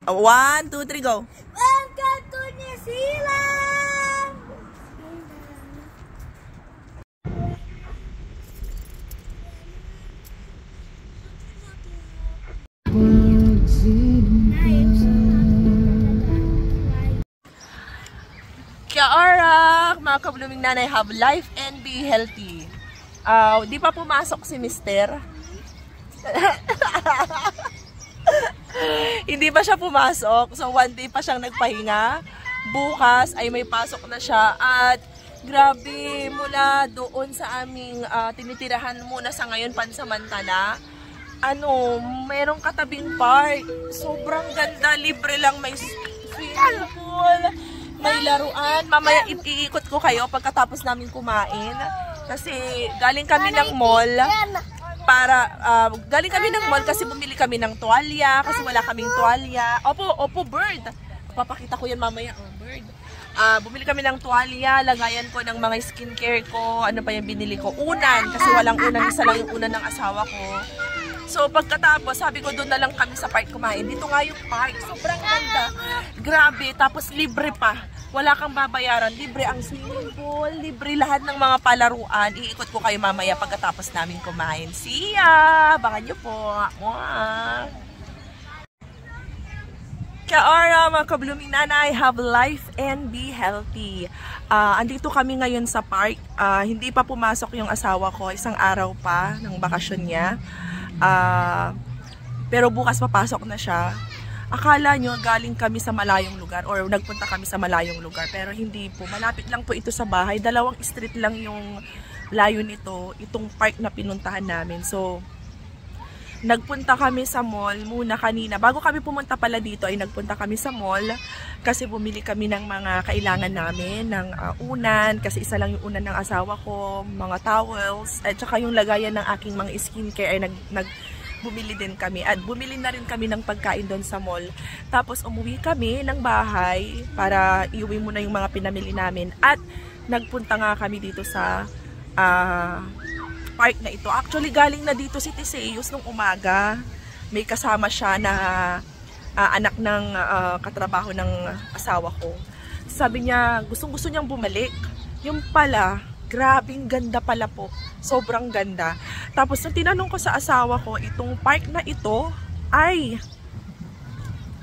1, 2, 3, go! Welcome to New Zealand! Kia ora, mga kabluming nanay, have life and be healthy. Di pa pumasok si Mister. Hindi pa siya pumasok. So, 1 day pa siyang nagpahinga. Bukas ay may pasok na siya. At grabe, mula doon sa aming tinitirahan muna sa ngayon pansamantala, merong katabing park. Sobrang ganda. Libre lang, may swimming pool, may laruan. Mamaya iikot ko kayo pagkatapos namin kumain. Kasi galing kami ng mall. Galing kami ng mall kasi bumili kami ng tuwalya kasi wala kaming tuwalya. Opo, bird. Papakita ko yan mamaya. Bird. Bumili kami ng tuwalya, lagayan ko ng mga skincare ko. Ano pa yung binili ko? Unan. Kasi walang unan. Isa lang yung unan ng asawa ko. So pagkatapos, sabi ko doon na lang kami sa park kumain. Dito nga yung park. Sobrang ganda. Grabe. Tapos libre pa. Wala kang babayaran. Libre ang swimming pool. Libre lahat ng mga palaruan. Iikot ko kayo mamaya pagkatapos namin kumain. See ya! Baka nyo po. Mwah! Kia ora, mga kabluming nanay. Have life and be healthy. Andito kami ngayon sa park. Hindi pa pumasok yung asawa ko. Isang araw pa ng bakasyon niya. Pero bukas papasok na siya. Akala nyo galing kami sa malayong lugar or nagpunta kami sa malayong lugar, pero hindi po. Malapit lang po ito sa bahay. 2 street lang yung layo nito, itong park na pinuntahan namin. So, nagpunta kami sa mall muna kanina. Bago kami pumunta pala dito ay nagpunta kami sa mall kasi bumili kami ng mga kailangan namin, ng unan, kasi isa lang yung unan ng asawa ko, mga towels, at saka yung lagayan ng aking mga skincare ay bumili din kami. At bumili na rin kami ng pagkain doon sa mall. Tapos umuwi kami ng bahay para iuwi muna yung mga pinamili namin. At nagpunta nga kami dito sa park na ito. Actually, galing na dito si Tiseus nung umaga. May kasama siya na anak ng katrabaho ng asawa ko. Sabi niya, gustong-gusto niyang bumalik. Yung pala, grabing ganda pala po. Sobrang ganda. Tapos nung tinanong ko sa asawa ko, itong park na ito ay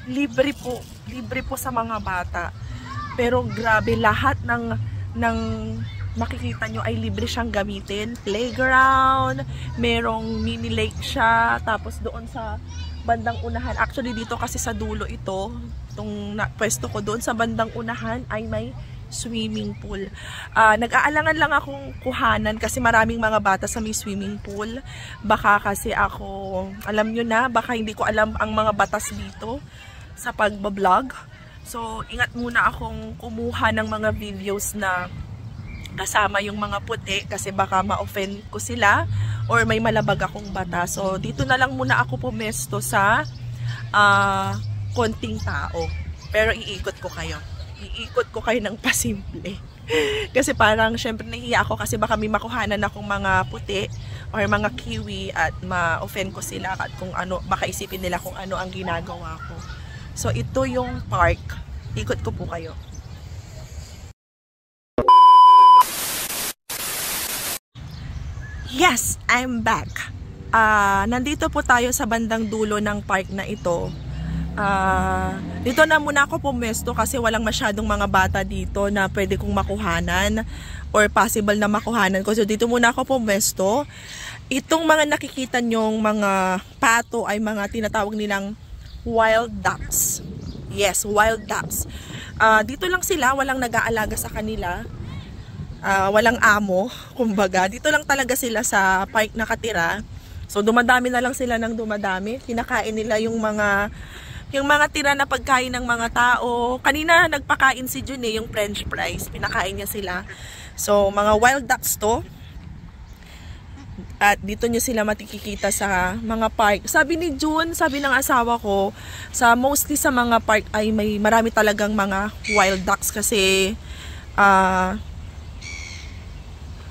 libre po. Libre po sa mga bata. Pero grabe, lahat ng makikita nyo ay libre siyang gamitin. Playground, merong mini lake siya. Tapos doon sa bandang unahan, actually dito kasi sa dulo ito, itong pwesto ko doon sa bandang unahan ay may swimming pool. Nag-aalangan lang akong kuhanan kasi maraming mga bata sa may swimming pool. Baka kasi ako, alam nyo na, baka hindi ko alam ang mga batas dito sa pagbablog. So, ingat muna akong kumuha ng mga videos na kasama yung mga puti kasi baka ma-offend ko sila or may malabag akong bata. So, dito na lang muna ako pumesto sa konting tao. Pero iikot ko kayo. Iikot ko kayo ng pasimple. Kasi parang syempre nahihiya ako kasi baka may makuhanan akong mga puti or mga kiwi at ma-offend ko sila at kung ano, baka isipin nila kung ano ang ginagawa ko. So ito yung park. Ikot ko po kayo. Yes, I'm back. Nandito po tayo sa bandang dulo ng park na ito. Dito na muna ako pumesto kasi walang masyadong mga bata dito na pwede kong makuhanan or possible na makuhanan ko. So dito muna ako pumesto. Itong mga nakikita nyong mga pato ay mga tinatawag nilang wild ducks. Yes, wild ducks. Dito lang sila, walang nag-aalaga sa kanila. Walang amo, kumbaga. Dito lang talaga sila sa park nakatira. So dumadami na lang sila ng dumadami. Kinakain nila yung mga tira na pagkain ng mga tao. Kanina nagpakain si June yung French fries. Pinakain niya sila. So, mga wild ducks to. At dito nyo sila matikikita sa mga park. Sabi ni June, sabi ng asawa ko, mostly sa mga park ay marami talagang mga wild ducks kasi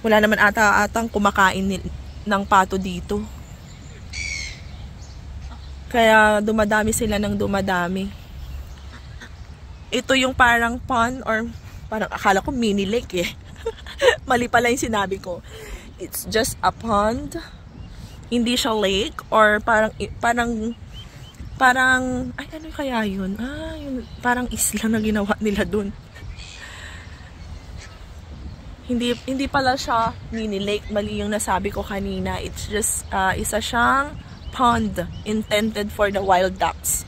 wala naman atang kumakain ng pato dito. Kaya dumadami sila ng dumadami. Ito yung parang pond or parang akala ko mini lake eh. Mali pala yung sinabi ko. It's just a pond. Hindi siya lake or parang ay ano kaya yun? Yun, parang isla na ginawa nila dun. Hindi pala siya mini lake, mali yung nasabi ko kanina. It's just isa siyang pond intended for the wild ducks.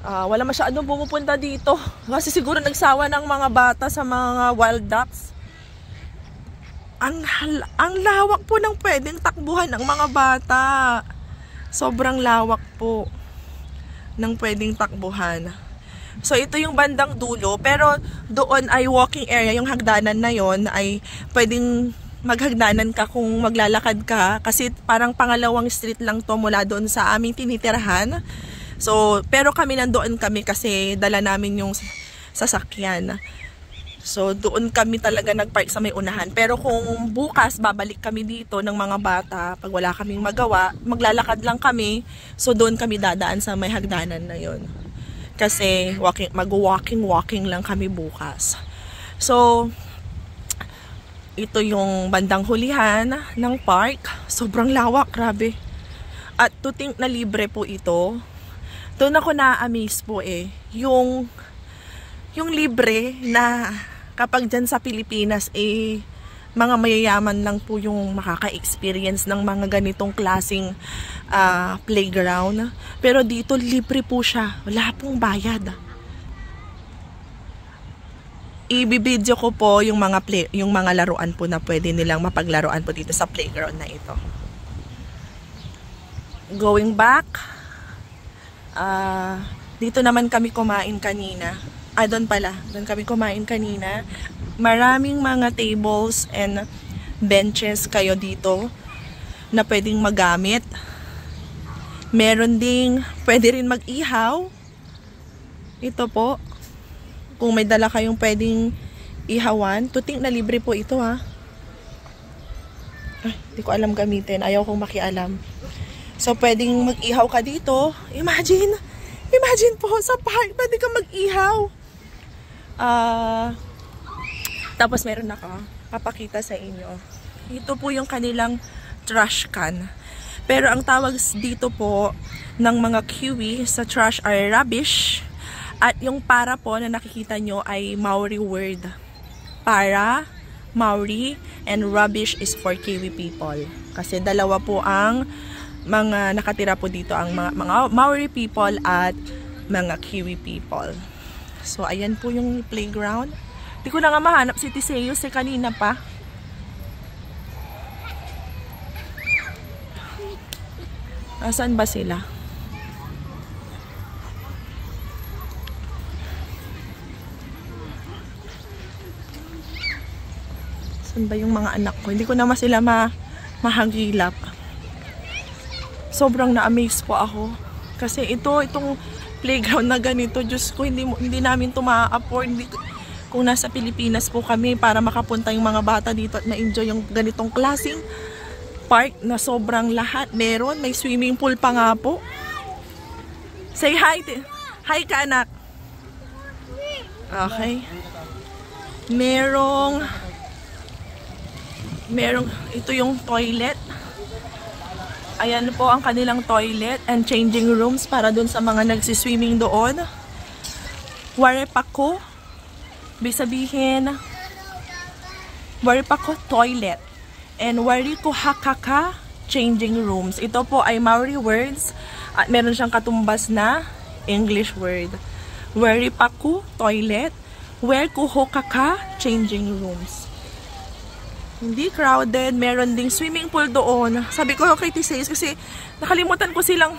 Wala masyadong pumupunta dito kasi siguro nagsawa ng mga bata sa mga wild ducks. Ang lawak po ng pwedeng takbuhan ng mga bata. Sobrang lawak po ng pwedeng takbuhan. So ito yung bandang dulo, pero doon ay walking area, yung hagdanan na yon ay pwedeng maghagdanan ka kung maglalakad ka kasi parang pangalawang street lang to mula doon sa aming tinitirahan. So pero kami nandoon kami kasi dala namin yung sasakyan. So doon kami talaga nagpark sa may unahan. Pero kung bukas babalik kami dito ng mga bata, pag wala kaming magawa, maglalakad lang kami. So doon kami dadaan sa may hagdanan na yon. Kasi mag-walking lang kami bukas. So ito yung bandang hulihan ng park. Sobrang lawak, grabe. At to think na libre po ito. Doon ako na-amaze po eh. Yung libre na kapag dyan sa Pilipinas eh mga mayayaman lang po yung makaka-experience ng mga ganitong klaseng playground. Pero dito libre po siya. Wala pong bayad. Ibibidyo ko po yung mga laruan po na pwede nilang mapaglaruan po dito sa playground na ito. Going back, dito naman kami kumain kanina. Doon kami kumain kanina. Maraming mga tables and benches kayo dito na pwedeng magamit. Meron ding pwede rin mag-ihaw. Ito po. Kung may dala kayong pwedeng ihawan. Tuting na libre po ito ha. Hindi ko alam gamitin. Ayaw kong makialam. So pwedeng mag-ihaw ka dito. Imagine po sa park. Pwede ka mag-ihaw. Tapos meron ako papakita sa inyo. Ito po yung kanilang trash can. Pero ang tawag dito po ng mga kiwi sa trash ay rubbish. At yung para po na nakikita nyo ay Maori word. Para, Maori, and rubbish is for Kiwi people. Kasi dalawa po ang mga nakatira po dito, ang mga Maori people at mga Kiwi people. So ayan po yung playground. Di ko na nga mahanap si Tiseus kanina pa. Asan ba sila? Saan ba yung mga anak ko? Hindi ko naman sila mahagilap. Sobrang na-amaze po ako. Kasi itong playground na ganito, Diyos ko, hindi namin ito ma-afford. Kung nasa Pilipinas po kami para makapunta yung mga bata dito at ma-enjoy yung ganitong klaseng park na sobrang lahat. Meron, may swimming pool pa nga po. Say hi. Hi ka anak. Okay. Merong ito yung toilet. Ayan po ang kanilang toilet and changing rooms para dun sa mga nagsiswimming doon. Warepako. Bisabihin Warepako toilet. And Wariko Hakaka changing rooms. Ito po ay Maori words at meron siyang katumbas na English word. Warepako toilet. Wariko Hakaka changing rooms. Hindi crowded. Meron ding swimming pool doon. Sabi ko kay Tiseus kasi nakalimutan ko silang,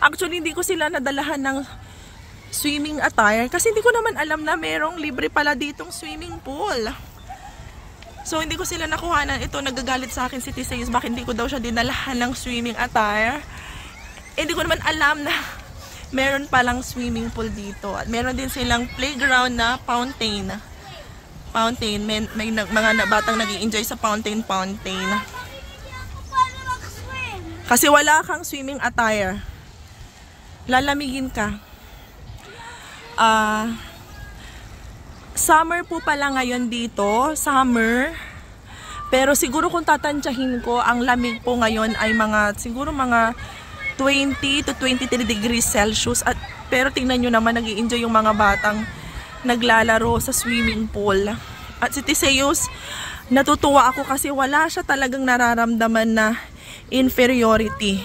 actually hindi ko sila nadalahan ng swimming attire kasi hindi ko naman alam na merong libre pala ditong swimming pool. So hindi ko sila nakuhanan. Ito nagagalit sa akin si Tiseus bakit hindi ko daw siya dinalahan ng swimming attire. Hindi ko naman alam na meron palang swimming pool dito. At meron din silang playground na fountain. May mga batang nag-i-enjoy sa fountain. Kasi wala kang swimming attire. Lalamigin ka. Summer po pala ngayon dito. Summer. Pero siguro kung tatantyahin ko, ang lamig po ngayon ay siguro mga 20 to 23 degrees Celsius. Pero tingnan nyo naman, nag-i-enjoy yung mga batang naglalaro sa swimming pool. At si Tiseus, natutuwa ako kasi wala siya talagang nararamdaman na inferiority.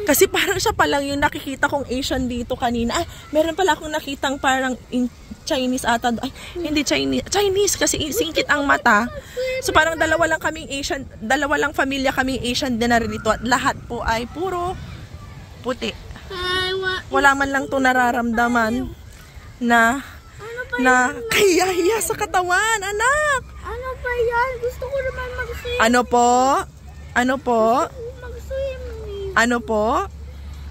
Kasi parang siya palang yung nakikita kong Asian dito kanina. Meron pala akong nakitang parang Chinese ata. Ay, hindi Chinese kasi singkit ang mata. So parang dalawa lang familia kaming Asian din na rito. At lahat po ay puro puti. Wala man lang to nararamdaman na kahiya sa katawan, anak. Ano ba yan? Gusto ko naman mag-swim. Ano po? Ano po?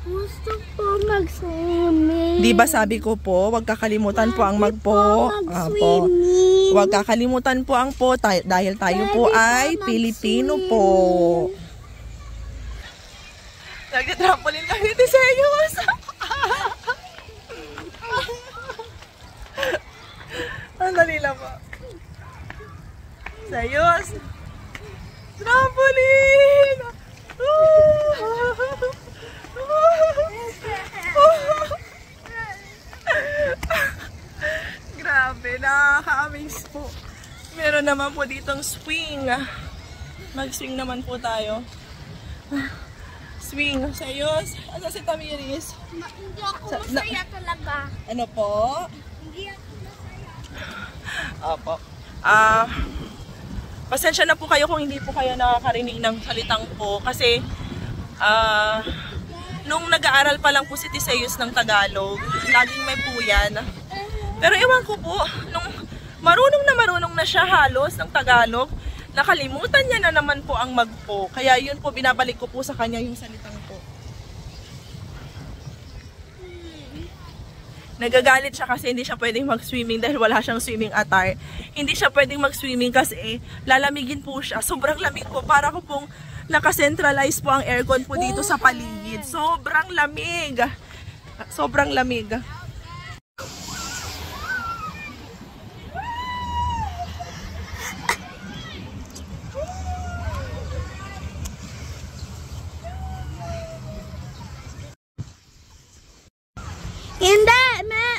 Gusto ko mag-swimming. Di ba sabi ko po, huwag kakalimutan po ang magpo. Apo. Huwag kakalimutan po ang po dahil tayo po ay Pilipino po. Nag-trampoline kami ni Serious. Ang dali lang po. Serious. Trampoline! Grabe, nakaka-amaze po. Meron naman po ditong swing. Mag-swing naman po tayo. Swing, sayos. Asa si Tamiris? Hindi ako masaya talaga. Ano po? Hindi ako masaya. Opo. Pasensya na po kayo kung hindi po kayo nakakarinig ng salitang po. Kasi, nung nag-aaral pa lang po si Tiseus ng Tagalog, laging may po yan. Pero ewan ko po, nung marunong na siya halos ng Tagalog, nakalimutan niya na naman po ang magpo. Kaya yun po, binabalik ko po sa kanya yung salitang po. Nagagalit siya kasi hindi siya pwedeng mag-swimming dahil wala siyang swimming attire. Hindi siya pwedeng mag-swimming kasi lalamigin po siya. Sobrang lamig po. Para ko pong nakacentralize po ang aircon po dito sa paligid. Sobrang lamig. Sobrang lamig. Hindi, ma.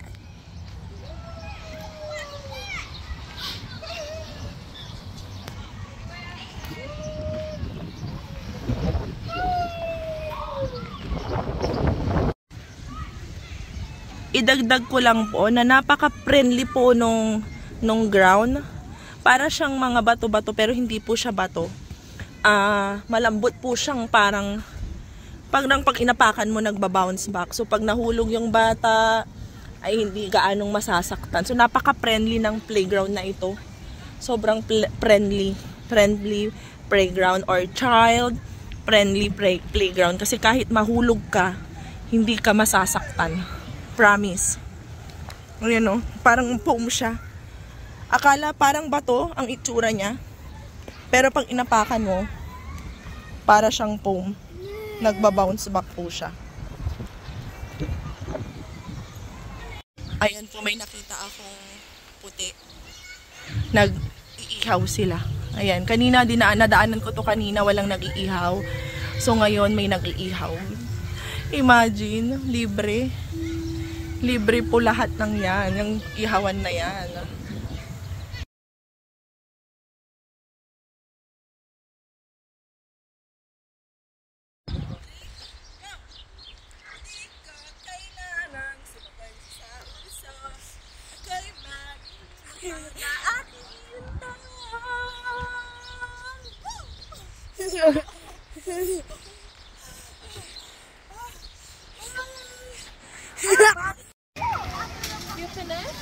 Idagdag ko lang po na napaka-friendly po nung ground. Para siyang mga bato-bato pero hindi po siya bato. Malambot po siyang parang pag inapakan mo nagba-bounce back. So pag nahulog yung bata ay hindi gaanong masasaktan. So napaka-friendly ng playground na ito. Sobrang friendly playground or child friendly playground kasi kahit mahulog ka, hindi ka masasaktan. Promise. Ayan o, parang foam siya. Akala parang bato ang itsura niya. Pero pag inapakan mo, para siyang foam. Nagba-bounce back po siya. Ayan po, may nakita akong puti. Nag-iihaw sila. Ayan, kanina nadaanan ko to kanina, walang nag-iihaw. So ngayon may nag-iihaw. Imagine, libre. Libre po lahat ng yan, yung ihawan na yan. You finished?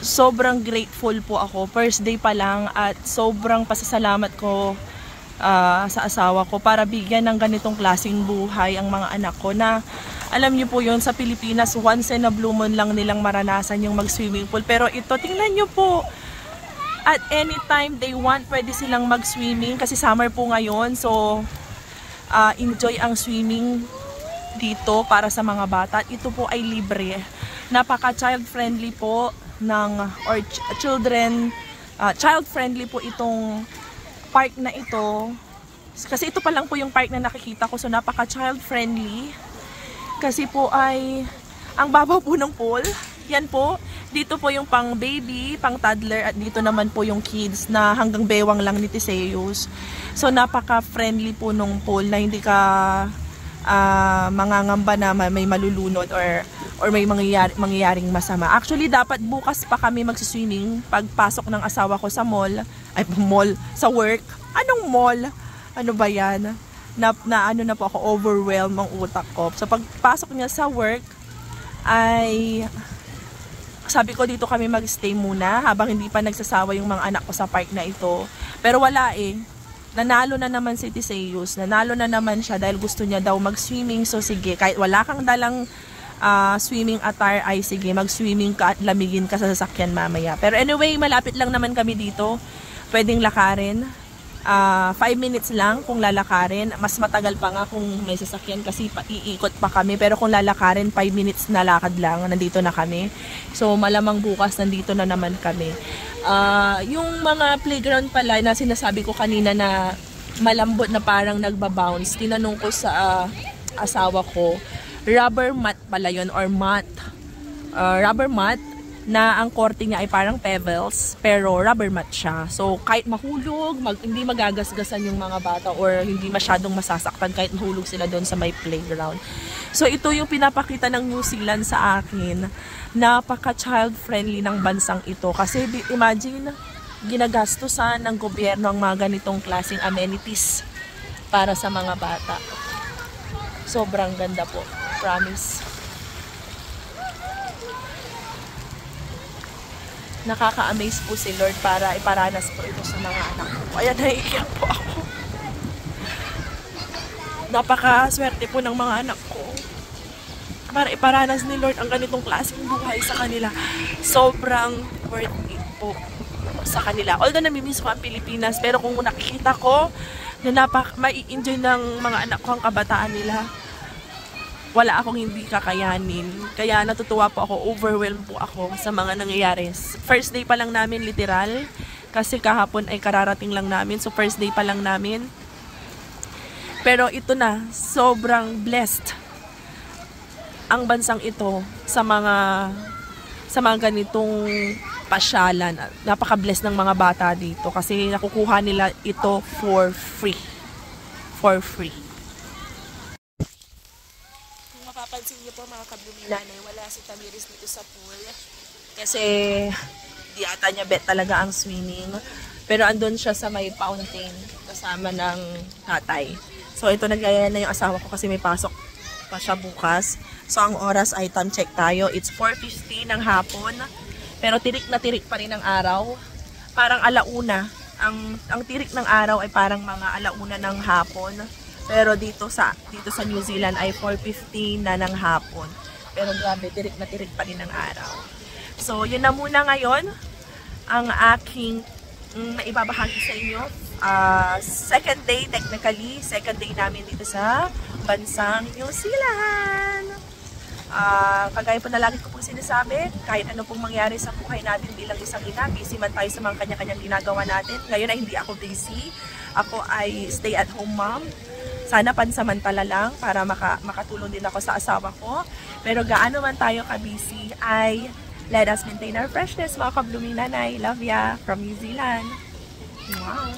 Sobrang grateful po ako. First day pa lang at sobrang pasasalamat ko sa asawa ko para bigyan ng ganitong klaseng buhay ang mga anak ko na alam niyo po yun, sa Pilipinas once in a blue moon lang nilang maranasan yung mag-swimming pool. Pero ito, tingnan niyo po, at any time they want, pwede silang mag-swimming kasi summer po ngayon. So, enjoy ang swimming dito para sa mga bata. At ito po ay libre. Napaka-child friendly po ng, or child friendly po itong park na ito. Kasi ito pa lang po yung park na nakikita ko. So, napaka-child friendly. Kasi po ay, ang babaw po ng pool. Yan po. Dito po yung pang baby, pang toddler. At dito naman po yung kids na hanggang bewang lang ni Teseus. So, napaka-friendly po nung pool na hindi ka mangangamba na may malulunod or may mangyayaring masama. Actually, dapat bukas pa kami magsiswimming pagpasok ng asawa ko sa mall. Ay, mall. Sa work. Anong mall? Ano ba yan? Ano na po ako, overwhelmed ang utak ko. So, pagpasok niya sa work, ay sabi ko dito kami mag-stay muna habang hindi pa nagsasawa yung mga anak ko sa park na ito. Pero wala eh. Nanalo na naman si Teseus. Nanalo na naman siya dahil gusto niya daw mag-swimming. So, sige, kahit wala kang dalang swimming attire, ay sige, mag-swimming ka at lamigin ka sa sasakyan mamaya. Pero anyway, malapit lang naman kami dito. Pwedeng lakarin. 5 minutes lang kung lalakarin. Mas matagal pa nga kung may sasakyan kasi iikot pa kami. Pero kung lalakarin, 5 minutes na lakad lang. Nandito na kami. So, malamang bukas nandito na naman kami. Yung mga playground pala na sinasabi ko kanina na malambot na parang nagbabounce. Tinanong ko sa asawa ko, rubber mat pala yun or mat. Rubber mat na ang korte niya ay parang pebbles, pero rubber mat siya. So, kahit mahulog, hindi magagasgasan yung mga bata or hindi masyadong masasaktan kahit mahulog sila doon sa may playground. So, ito yung pinapakita ng New Zealand sa akin. Napaka-child-friendly ng bansang ito. Kasi, imagine, ginagastusan ng gobyerno ang mga ganitong klaseng amenities para sa mga bata. Sobrang ganda po. Promise. Nakaka-amaze po si Lord para iparanas po ito sa mga anak ko. Ayan, naiiyak po ako. Napaka-swerte po ng mga anak ko para iparanas ni Lord ang ganitong klaseng buhay sa kanila. Sobrang worth it po sa kanila. Although namimiss ko ang Pilipinas, pero kung nakikita ko na mai-enjoy ng mga anak ko ang kabataan nila, wala akong hindi kakayanin. Kaya natutuwa po ako, overwhelmed po ako sa mga nangyayari. First day pa lang namin, literal. Kasi kahapon ay kararating lang namin. So first day pa lang namin. Pero ito na, sobrang blessed ang bansang ito sa mga ganitong pasyalan. Napaka-blessed ng mga bata dito kasi nakukuha nila ito for free. For free. Mapapansin niyo po mga kabluminanay, wala si Tamiris dito sa pool kasi di ata niya bet talaga ang swimming, pero andun siya sa may fountain kasama ng tatay. So ito, nagyaya na yung asawa ko kasi may pasok pa siya bukas. So ang oras ay time check tayo, it's 4:50 ng hapon, pero tirik na tirik pa rin ang araw, parang alauna. Ang tirik ng araw ay parang mga alauna ng hapon. Pero dito sa New Zealand ay 4:50 na ng hapon. Pero grabe, tirik na tirik pa rin ang araw. So, yun na muna ngayon ang aking naibabahagi sa inyo. Second day, technically, second day namin dito sa bansang New Zealand. Kagaya po na lagi ko pong sinasabi, kahit ano pong mangyari sa buhay natin bilang isang ina, busy man tayo sa mga kanya-kanyang ginagawa natin. Ngayon ay hindi ako busy. Ako ay stay-at-home mom. Sana pansamantala lang para makatulong din ako sa asawa ko. Pero gaano man tayo ka-busy ay let us maintain our freshness, mga kabluminanay. Love ya from New Zealand. Wow!